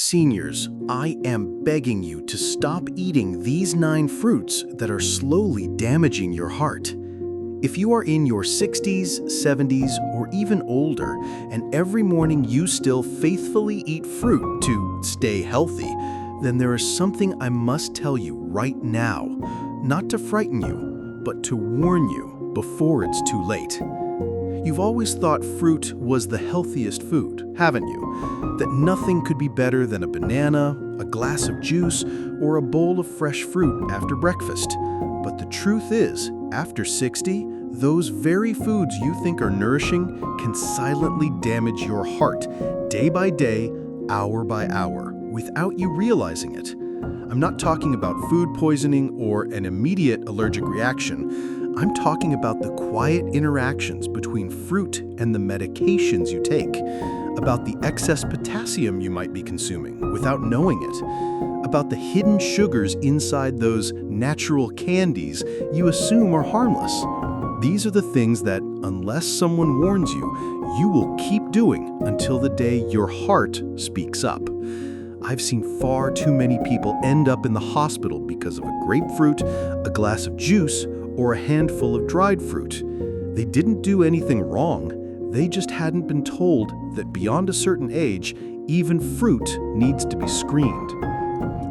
Seniors, I am begging you to stop eating these 9 fruits that are slowly damaging your heart. If you are in your 60s, 70s, or even older, and every morning you still faithfully eat fruit to stay healthy, then there is something I must tell you right now, not to frighten you, but to warn you before it's too late. You've always thought fruit was the healthiest food, haven't you? That nothing could be better than a banana, a glass of juice, or a bowl of fresh fruit after breakfast. But the truth is, after 60, those very foods you think are nourishing can silently damage your heart, day by day, hour by hour, without you realizing it. I'm not talking about food poisoning or an immediate allergic reaction. I'm talking about the quiet interactions between fruit and the medications you take, about the excess potassium you might be consuming without knowing it, about the hidden sugars inside those natural candies you assume are harmless. These are the things that, unless someone warns you, you will keep doing until the day your heart speaks up. I've seen far too many people end up in the hospital because of a grapefruit, a glass of juice, or a handful of dried fruit. They didn't do anything wrong, they just hadn't been told that beyond a certain age, even fruit needs to be screened.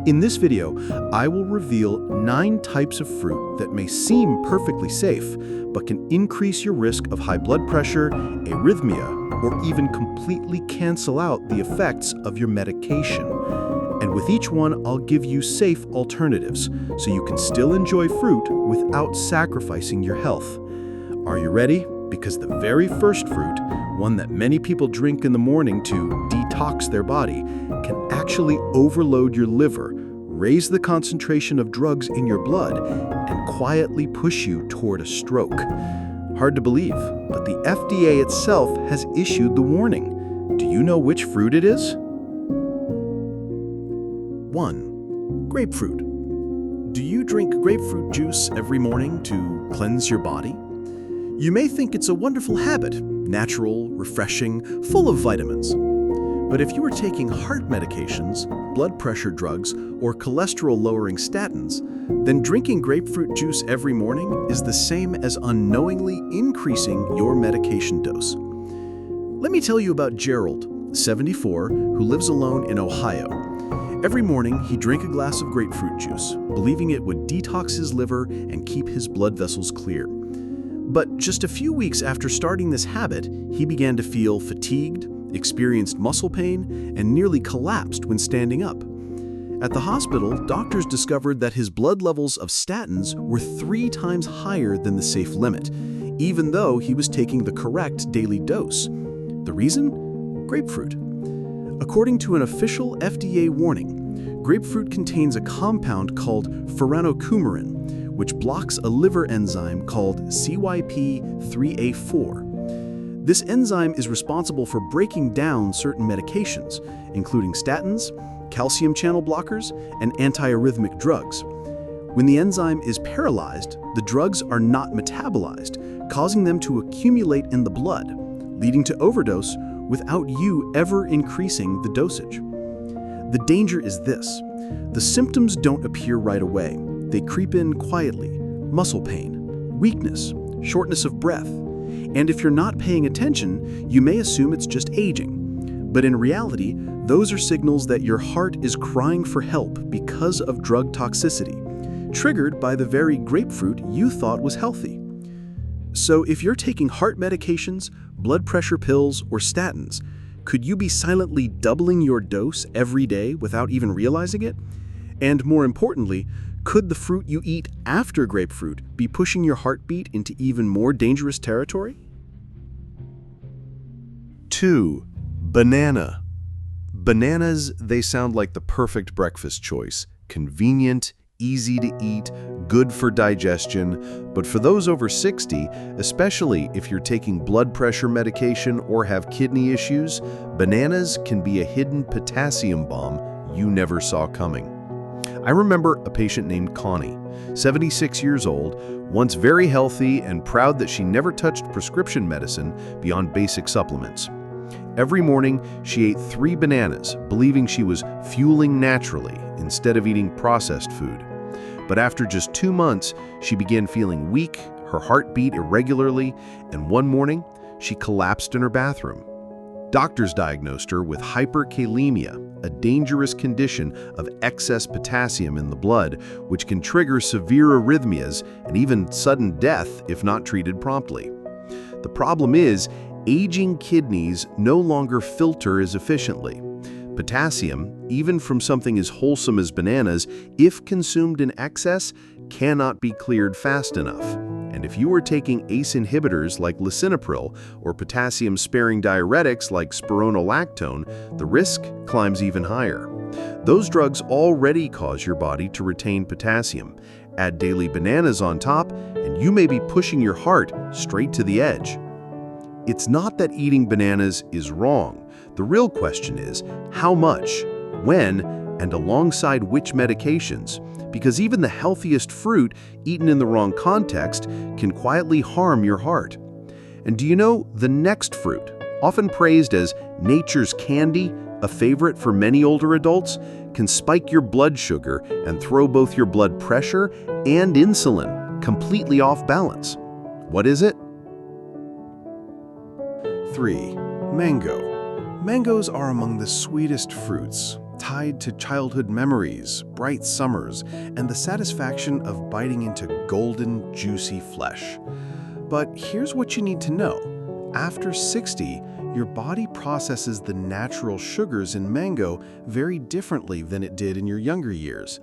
In this video, I will reveal 9 types of fruit that may seem perfectly safe, but can increase your risk of high blood pressure, arrhythmia, or even completely cancel out the effects of your medication. And with each one, I'll give you safe alternatives, so you can still enjoy fruit without sacrificing your health. Are you ready? Because the very first fruit, one that many people drink in the morning to detox their body, can actually overload your liver, raise the concentration of drugs in your blood, and quietly push you toward a stroke. Hard to believe, but the FDA itself has issued the warning. Do you know which fruit it is? 1. Grapefruit. Do you drink grapefruit juice every morning to cleanse your body? You may think it's a wonderful habit, natural, refreshing, full of vitamins. But if you are taking heart medications, blood pressure drugs, or cholesterol-lowering statins, then drinking grapefruit juice every morning is the same as unknowingly increasing your medication dose. Let me tell you about Gerald, 74, who lives alone in Ohio. Every morning, he drank a glass of grapefruit juice, believing it would detox his liver and keep his blood vessels clear. But just a few weeks after starting this habit, he began to feel fatigued, experienced muscle pain, and nearly collapsed when standing up. At the hospital, doctors discovered that his blood levels of statins were 3 times higher than the safe limit, even though he was taking the correct daily dose. The reason? Grapefruit. According to an official FDA warning, grapefruit contains a compound called furanocoumarin, which blocks a liver enzyme called CYP3A4. This enzyme is responsible for breaking down certain medications, including statins, calcium channel blockers, and antiarrhythmic drugs. When the enzyme is paralyzed, the drugs are not metabolized, causing them to accumulate in the blood, leading to overdose without you ever increasing the dosage. The danger is this: the symptoms don't appear right away. They creep in quietly: muscle pain, weakness, shortness of breath. And if you're not paying attention, you may assume it's just aging. But in reality, those are signals that your heart is crying for help because of drug toxicity, triggered by the very grapefruit you thought was healthy. So if you're taking heart medications, blood pressure pills, or statins, could you be silently doubling your dose every day without even realizing it? And more importantly, could the fruit you eat after grapefruit be pushing your heartbeat into even more dangerous territory? 2. Banana. Bananas, they sound like the perfect breakfast choice. Convenient, easy to eat, good for digestion. But for those over 60, especially if you're taking blood pressure medication or have kidney issues, bananas can be a hidden potassium bomb you never saw coming. I remember a patient named Connie, 76 years old, once very healthy and proud that she never touched prescription medicine beyond basic supplements. Every morning, she ate 3 bananas, believing she was fueling naturally instead of eating processed food. But after just 2 months, she began feeling weak, her heart beat irregularly, and one morning, she collapsed in her bathroom. Doctors diagnosed her with hyperkalemia, a dangerous condition of excess potassium in the blood, which can trigger severe arrhythmias and even sudden death if not treated promptly. The problem is, aging kidneys no longer filter as efficiently. Potassium, even from something as wholesome as bananas, if consumed in excess, cannot be cleared fast enough. And if you are taking ACE inhibitors like lisinopril or potassium-sparing diuretics like spironolactone, the risk climbs even higher. Those drugs already cause your body to retain potassium. Add daily bananas on top, and you may be pushing your heart straight to the edge. It's not that eating bananas is wrong. The real question is, how much, when, and alongside which medications? Because even the healthiest fruit, eaten in the wrong context, can quietly harm your heart. And do you know, the next fruit, often praised as nature's candy, a favorite for many older adults, can spike your blood sugar and throw both your blood pressure and insulin completely off balance. What is it? 3. Mango. Mangoes are among the sweetest fruits, tied to childhood memories, bright summers, and the satisfaction of biting into golden, juicy flesh. But here's what you need to know. After 60, your body processes the natural sugars in mango very differently than it did in your younger years.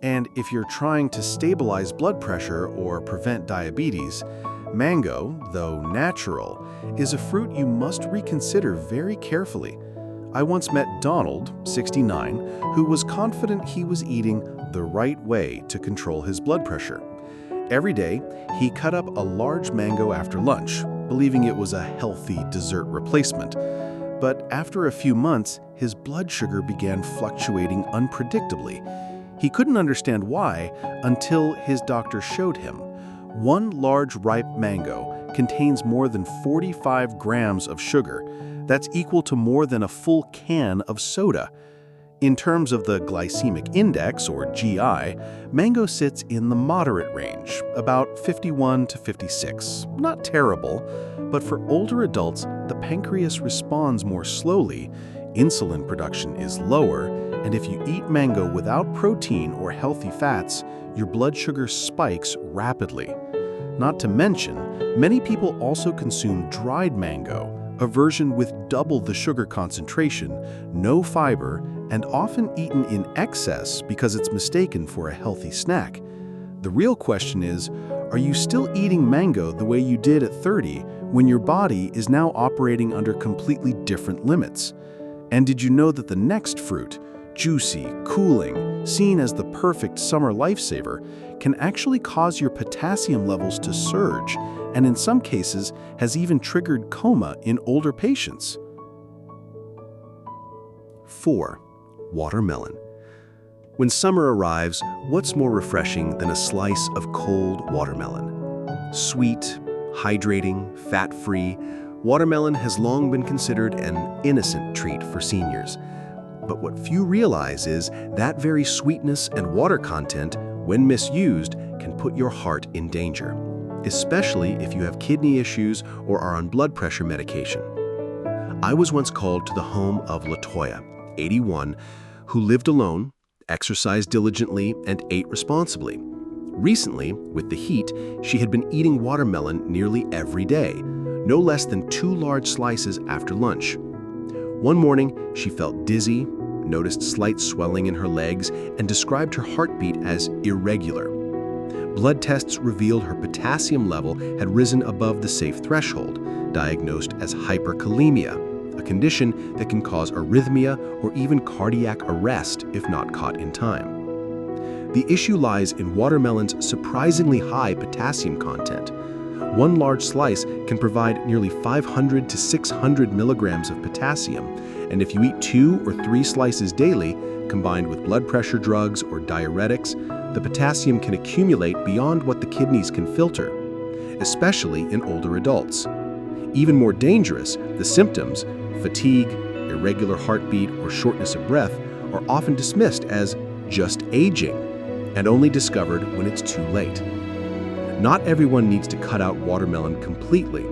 And if you're trying to stabilize blood pressure or prevent diabetes, mango, though natural, is a fruit you must reconsider very carefully. I once met Donald, 69, who was confident he was eating the right way to control his blood pressure. Every day, he cut up a large mango after lunch, believing it was a healthy dessert replacement. But after a few months, his blood sugar began fluctuating unpredictably. He couldn't understand why until his doctor showed him. One large ripe mango contains more than 45 grams of sugar. That's equal to more than a full can of soda. In terms of the glycemic index, or GI, mango sits in the moderate range, about 51 to 56. Not terrible, but for older adults, the pancreas responds more slowly, insulin production is lower, and if you eat mango without protein or healthy fats, your blood sugar spikes rapidly. Not to mention, many people also consume dried mango, a version with double the sugar concentration, no fiber, and often eaten in excess because it's mistaken for a healthy snack. The real question is, are you still eating mango the way you did at 30 when your body is now operating under completely different limits? And did you know that the next fruit, juicy, cooling, seen as the perfect summer lifesaver, can actually cause your potassium levels to surge, and in some cases has even triggered coma in older patients? 4. Watermelon. When summer arrives, what's more refreshing than a slice of cold watermelon? Sweet, hydrating, fat-free, watermelon has long been considered an innocent treat for seniors. But what few realize is that very sweetness and water content, when misused, can put your heart in danger, especially if you have kidney issues or are on blood pressure medication. I was once called to the home of Latoya, 81, who lived alone, exercised diligently, and ate responsibly. Recently, with the heat, she had been eating watermelon nearly every day, no less than 2 large slices after lunch. One morning, she felt dizzy, noticed slight swelling in her legs, and described her heartbeat as irregular. Blood tests revealed her potassium level had risen above the safe threshold, diagnosed as hyperkalemia, a condition that can cause arrhythmia or even cardiac arrest if not caught in time. The issue lies in watermelon's surprisingly high potassium content. One large slice can provide nearly 500 to 600 milligrams of potassium, and if you eat 2 or 3 slices daily, combined with blood pressure drugs or diuretics, the potassium can accumulate beyond what the kidneys can filter, especially in older adults. Even more dangerous, the symptoms, fatigue, irregular heartbeat, or shortness of breath, are often dismissed as just aging and only discovered when it's too late. Not everyone needs to cut out watermelon completely,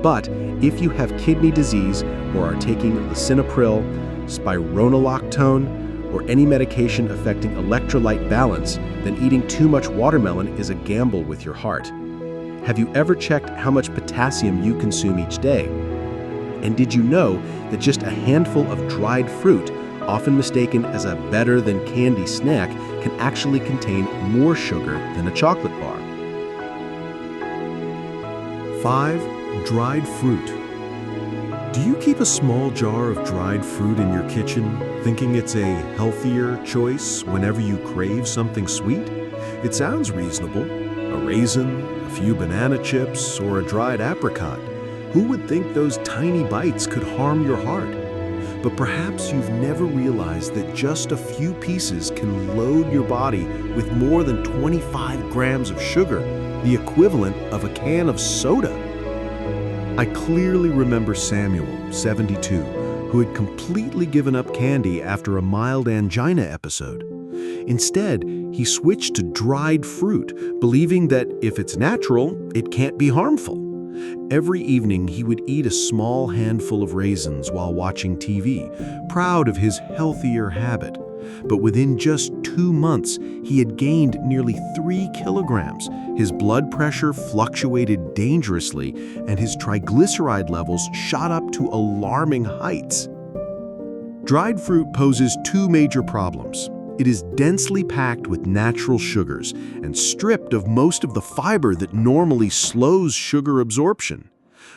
but if you have kidney disease or are taking lisinopril, spironolactone, or any medication affecting electrolyte balance, then eating too much watermelon is a gamble with your heart. Have you ever checked how much potassium you consume each day? And did you know that just a handful of dried fruit, often mistaken as a better-than-candy snack, can actually contain more sugar than a chocolate bar? 5. Dried fruit. Do you keep a small jar of dried fruit in your kitchen, thinking it's a healthier choice whenever you crave something sweet? It sounds reasonable. A raisin, a few banana chips, or a dried apricot. Who would think those tiny bites could harm your heart? But perhaps you've never realized that just a few pieces can load your body with more than 25 grams of sugar, the equivalent of a can of soda. I clearly remember Samuel, 72, who had completely given up candy after a mild angina episode. Instead, he switched to dried fruit, believing that if it's natural, it can't be harmful. Every evening, he would eat a small handful of raisins while watching TV, proud of his healthier habit. But within just 2 months, he had gained nearly 3 kilograms. His blood pressure fluctuated dangerously, and his triglyceride levels shot up to alarming heights. Dried fruit poses 2 major problems. It is densely packed with natural sugars and stripped of most of the fiber that normally slows sugar absorption.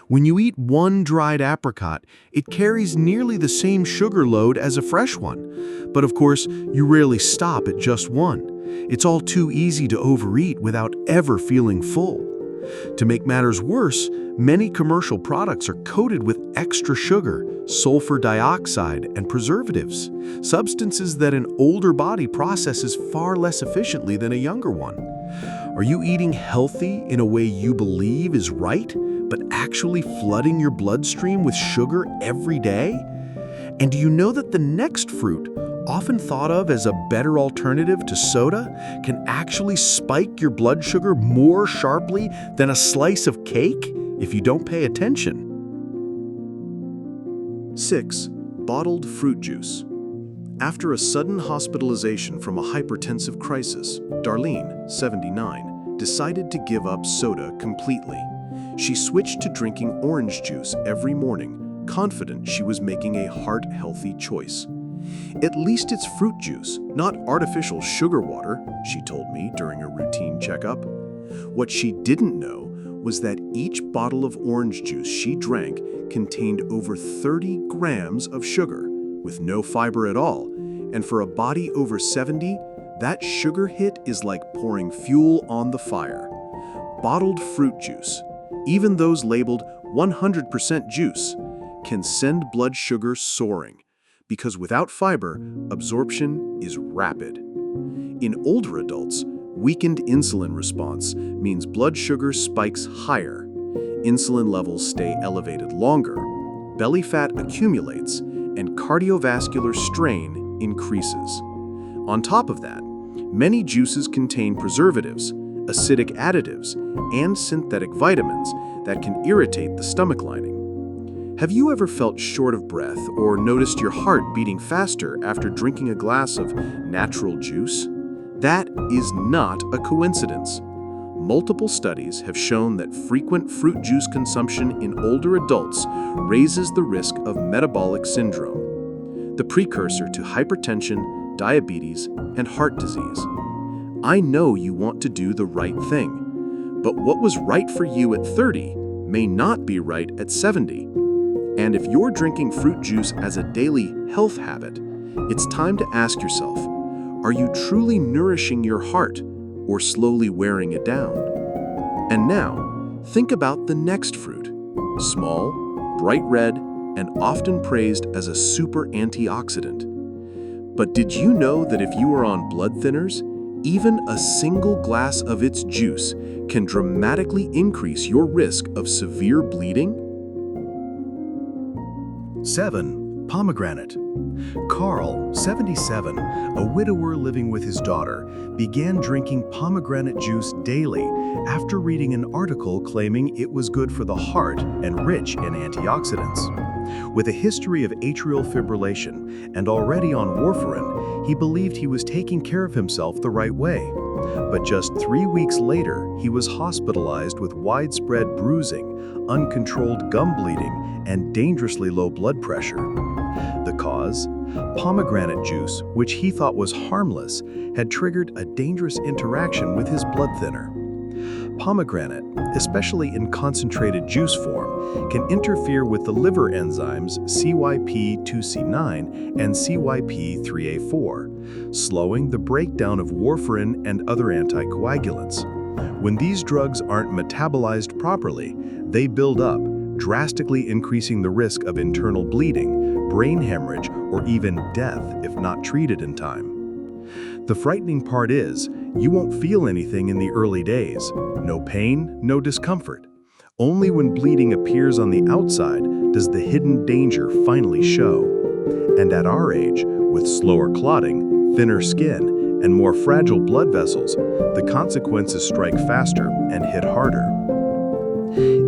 When you eat one dried apricot, it carries nearly the same sugar load as a fresh one. But of course, you rarely stop at just one. It's all too easy to overeat without ever feeling full. To make matters worse, many commercial products are coated with extra sugar, sulfur dioxide, and preservatives, substances that an older body processes far less efficiently than a younger one. Are you eating healthy in a way you believe is right, but actually flooding your bloodstream with sugar every day? And do you know that the next fruit, often thought of as a better alternative to soda, can actually spike your blood sugar more sharply than a slice of cake if you don't pay attention? 6. Bottled fruit juice. After a sudden hospitalization from a hypertensive crisis, Darlene, 79, decided to give up soda completely. She switched to drinking orange juice every morning, confident she was making a heart-healthy choice. At least it's fruit juice, not artificial sugar water, she told me during a routine checkup. What she didn't know was that each bottle of orange juice she drank contained over 30 grams of sugar, with no fiber at all, and for a body over 70, that sugar hit is like pouring fuel on the fire. Bottled fruit juice, even those labeled 100% juice, can send blood sugar soaring, because without fiber, absorption is rapid. In older adults, weakened insulin response means blood sugar spikes higher. Insulin levels stay elevated longer, belly fat accumulates, and cardiovascular strain increases. On top of that, many juices contain preservatives, acidic additives, and synthetic vitamins that can irritate the stomach lining. Have you ever felt short of breath or noticed your heart beating faster after drinking a glass of natural juice? That is not a coincidence. Multiple studies have shown that frequent fruit juice consumption in older adults raises the risk of metabolic syndrome, the precursor to hypertension, diabetes, and heart disease. I know you want to do the right thing, but what was right for you at 30 may not be right at 70. And if you're drinking fruit juice as a daily health habit, it's time to ask yourself, are you truly nourishing your heart or slowly wearing it down? And now, think about the next fruit. Small, bright red, and often praised as a super antioxidant. But did you know that if you are on blood thinners, even a single glass of its juice can dramatically increase your risk of severe bleeding? 7. Pomegranate. Carl, 77, a widower living with his daughter, began drinking pomegranate juice daily after reading an article claiming it was good for the heart and rich in antioxidants. With a history of atrial fibrillation and already on warfarin, he believed he was taking care of himself the right way. But just 3 weeks later, he was hospitalized with widespread bruising, uncontrolled gum bleeding, and dangerously low blood pressure. The cause? Pomegranate juice, which he thought was harmless, had triggered a dangerous interaction with his blood thinner. Pomegranate, especially in concentrated juice form, can interfere with the liver enzymes CYP2C9 and CYP3A4, slowing the breakdown of warfarin and other anticoagulants. When these drugs aren't metabolized properly, they build up, drastically increasing the risk of internal bleeding, brain hemorrhage, or even death if not treated in time. The frightening part is, you won't feel anything in the early days. No pain, no discomfort. Only when bleeding appears on the outside does the hidden danger finally show. And at our age, with slower clotting, thinner skin, and more fragile blood vessels, the consequences strike faster and hit harder.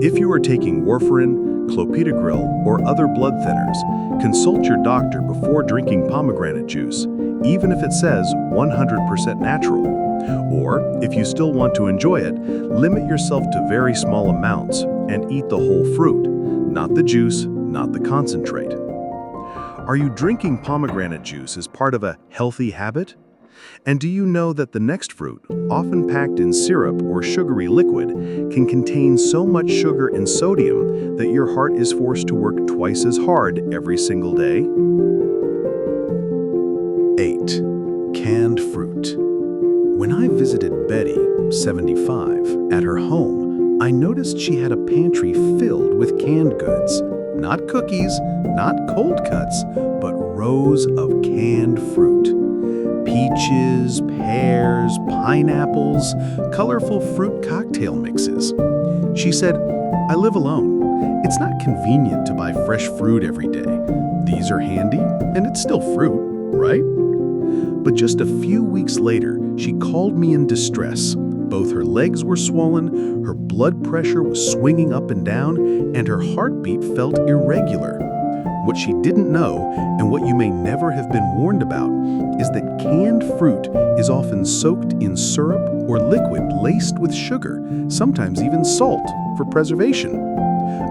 If you are taking warfarin, clopidogrel, or other blood thinners, consult your doctor before drinking pomegranate juice, even if it says 100% natural. Or, if you still want to enjoy it, limit yourself to very small amounts and eat the whole fruit, not the juice, not the concentrate. Are you drinking pomegranate juice as part of a healthy habit? And do you know that the next fruit, often packed in syrup or sugary liquid, can contain so much sugar and sodium that your heart is forced to work twice as hard every single day? 8. Canned fruit. When I visited Betty, 75, at her home, I noticed she had a pantry filled with canned goods. Not cookies, not cold cuts, but rows of canned fruit. Peaches, pears, pineapples, colorful fruit cocktail mixes. She said, "I live alone. It's not convenient to buy fresh fruit every day. These are handy, and it's still fruit, right?" But just a few weeks later, she called me in distress. Both her legs were swollen, her blood pressure was swinging up and down, and her heartbeat felt irregular. What she didn't know, and what you may never have been warned about, is that canned fruit is often soaked in syrup or liquid laced with sugar, sometimes even salt, for preservation.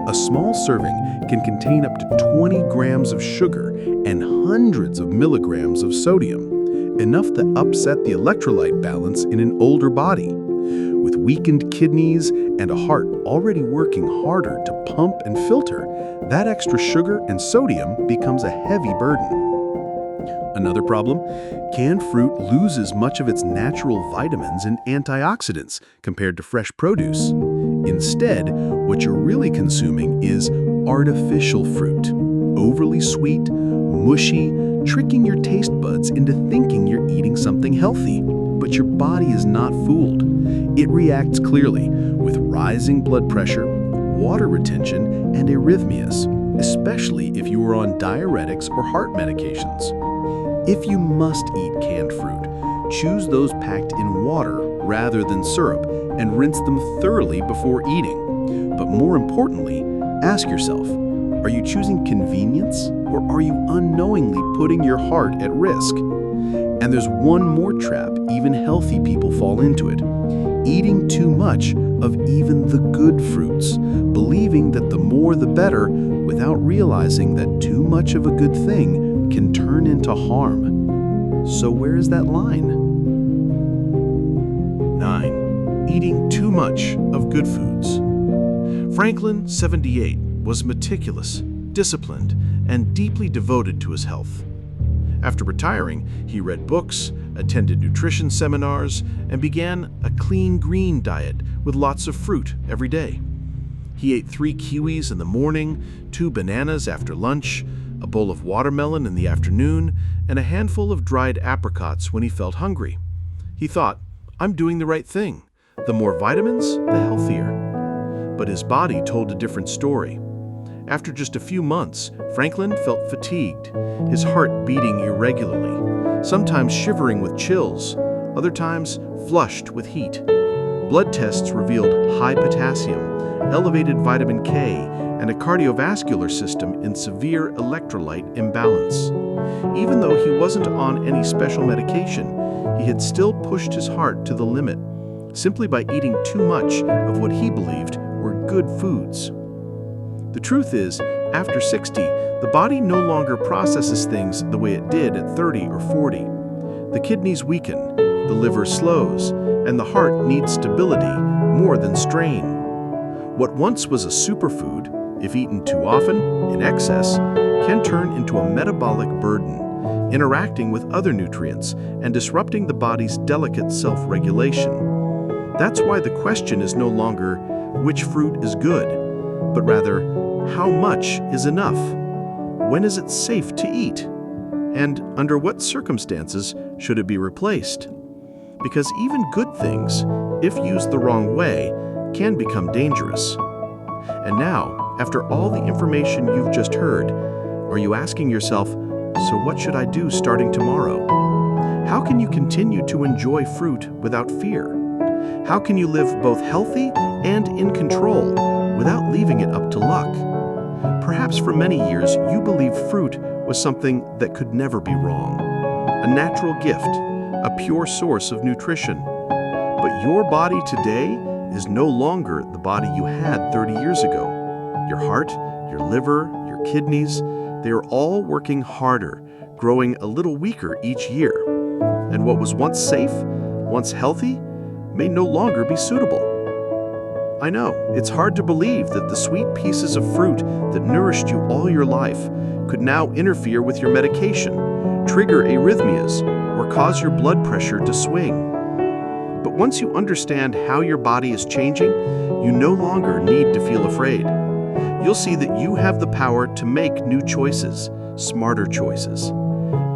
A small serving can contain up to 20 grams of sugar and hundreds of milligrams of sodium, enough to upset the electrolyte balance in an older body. With weakened kidneys and a heart already working harder to pump and filter, that extra sugar and sodium becomes a heavy burden. Another problem, canned fruit loses much of its natural vitamins and antioxidants compared to fresh produce. Instead, what you're really consuming is artificial fruit, overly sweet, mushy, tricking your taste buds into thinking you're eating something healthy. But your body is not fooled. It reacts clearly with rising blood pressure, water retention, and arrhythmias, especially if you are on diuretics or heart medications. If you must eat canned fruit, choose those packed in water rather than syrup and rinse them thoroughly before eating. But more importantly, ask yourself, are you choosing convenience or are you unknowingly putting your heart at risk? And there's one more trap even healthy people fall into it. Eating too much of even the good fruits, believing that the more the better, without realizing that too much of a good thing can turn into harm. So where is that line? 9. Eating too much of good foods. Franklin, 78, was meticulous, disciplined, and deeply devoted to his health. After retiring, he read books, attended nutrition seminars, and began a clean green diet with lots of fruit every day. He ate 3 kiwis in the morning, 2 bananas after lunch, a bowl of watermelon in the afternoon, and a handful of dried apricots when he felt hungry. He thought, "I'm doing the right thing. The more vitamins, the healthier." But his body told a different story. After just a few months, Franklin felt fatigued, his heart beating irregularly, sometimes shivering with chills, other times flushed with heat. Blood tests revealed high potassium, elevated vitamin K, and a cardiovascular system in severe electrolyte imbalance. Even though he wasn't on any special medication, he had still pushed his heart to the limit, simply by eating too much of what he believed were good foods. The truth is, after 60, the body no longer processes things the way it did at 30 or 40. The kidneys weaken, the liver slows, and the heart needs stability more than strain. What once was a superfood, if eaten too often, in excess, can turn into a metabolic burden, interacting with other nutrients and disrupting the body's delicate self-regulation. That's why the question is no longer which fruit is good, but rather how much is enough? When is it safe to eat? And under what circumstances should it be replaced? Because even good things, if used the wrong way, can become dangerous. And now, after all the information you've just heard, are you asking yourself, so what should I do starting tomorrow? How can you continue to enjoy fruit without fear? How can you live both healthy and in control without leaving it up to luck? Perhaps for many years you believed fruit was something that could never be wrong, a natural gift, a pure source of nutrition. But your body today is no longer the body you had 30 years ago. Your heart, your liver, your kidneys, they are all working harder, growing a little weaker each year. And what was once safe, once healthy, may no longer be suitable. I know, it's hard to believe that the sweet pieces of fruit that nourished you all your life could now interfere with your medication, trigger arrhythmias, or cause your blood pressure to swing. But once you understand how your body is changing, you no longer need to feel afraid. You'll see that you have the power to make new choices, smarter choices.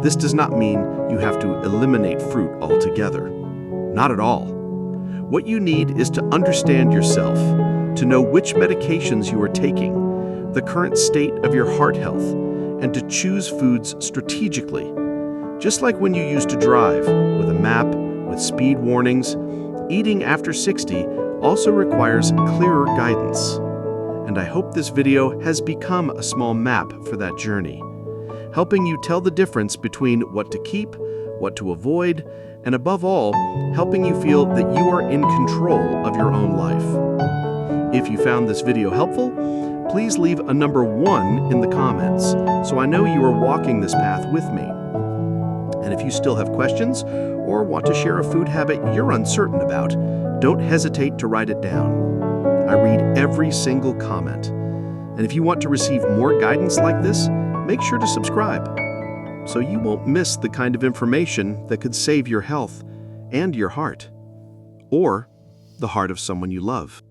This does not mean you have to eliminate fruit altogether. Not at all. What you need is to understand yourself, to know which medications you are taking, the current state of your heart health, and to choose foods strategically. Just like when you used to drive, with a map, with speed warnings, eating after 60 also requires clearer guidance. And I hope this video has become a small map for that journey, helping you tell the difference between what to keep, what to avoid, and above all, helping you feel that you are in control of your own life. If you found this video helpful, please leave a number 1 in the comments so I know you are walking this path with me. And if you still have questions or want to share a food habit you're uncertain about, don't hesitate to write it down. I read every single comment. And if you want to receive more guidance like this, make sure to subscribe so you won't miss the kind of information that could save your health and your heart, or the heart of someone you love.